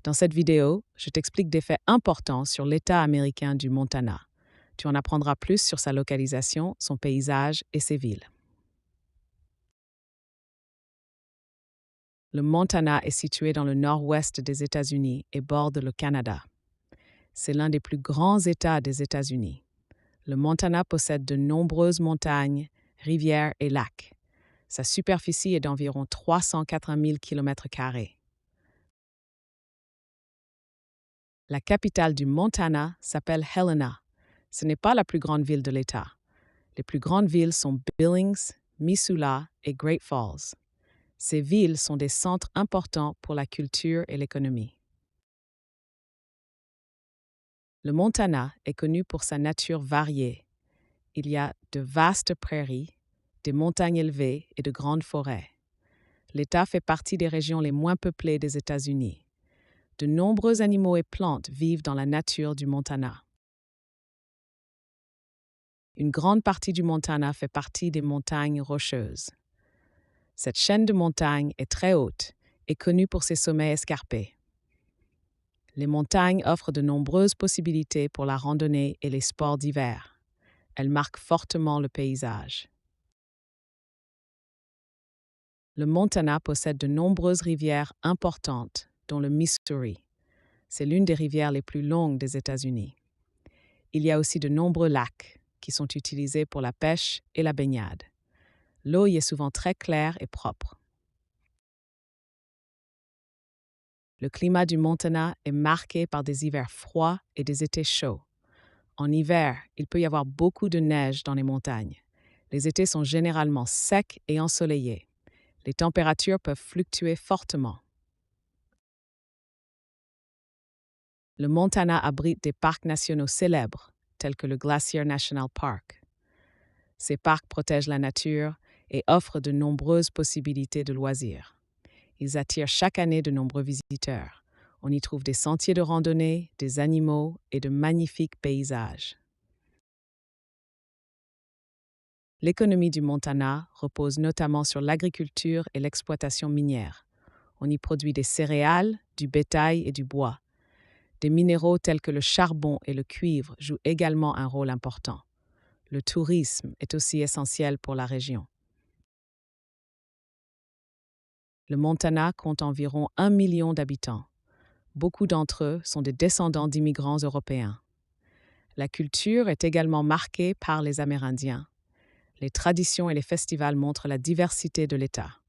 Dans cette vidéo, je t'explique des faits importants sur l'État américain du Montana. Tu en apprendras plus sur sa localisation, son paysage et ses villes. Le Montana est situé dans le nord-ouest des États-Unis et borde le Canada. C'est l'un des plus grands États des États-Unis. Le Montana possède de nombreuses montagnes, rivières et lacs. Sa superficie est d'environ 380 000 km². La capitale du Montana s'appelle Helena. Ce n'est pas la plus grande ville de l'État. Les plus grandes villes sont Billings, Missoula et Great Falls. Ces villes sont des centres importants pour la culture et l'économie. Le Montana est connu pour sa nature variée. Il y a de vastes prairies, des montagnes élevées et de grandes forêts. L'État fait partie des régions les moins peuplées des États-Unis. De nombreux animaux et plantes vivent dans la nature du Montana. Une grande partie du Montana fait partie des montagnes rocheuses. Cette chaîne de montagnes est très haute et connue pour ses sommets escarpés. Les montagnes offrent de nombreuses possibilités pour la randonnée et les sports d'hiver. Elles marquent fortement le paysage. Le Montana possède de nombreuses rivières importantes, dont le Missouri. C'est l'une des rivières les plus longues des États-Unis. Il y a aussi de nombreux lacs qui sont utilisés pour la pêche et la baignade. L'eau y est souvent très claire et propre. Le climat du Montana est marqué par des hivers froids et des étés chauds. En hiver, il peut y avoir beaucoup de neige dans les montagnes. Les étés sont généralement secs et ensoleillés. Les températures peuvent fluctuer fortement. Le Montana abrite des parcs nationaux célèbres, tels que le Glacier National Park. Ces parcs protègent la nature et offrent de nombreuses possibilités de loisirs. Ils attirent chaque année de nombreux visiteurs. On y trouve des sentiers de randonnée, des animaux et de magnifiques paysages. L'économie du Montana repose notamment sur l'agriculture et l'exploitation minière. On y produit des céréales, du bétail et du bois. Des minéraux tels que le charbon et le cuivre jouent également un rôle important. Le tourisme est aussi essentiel pour la région. Le Montana compte environ 1 million d'habitants. Beaucoup d'entre eux sont des descendants d'immigrants européens. La culture est également marquée par les Amérindiens. Les traditions et les festivals montrent la diversité de l'État.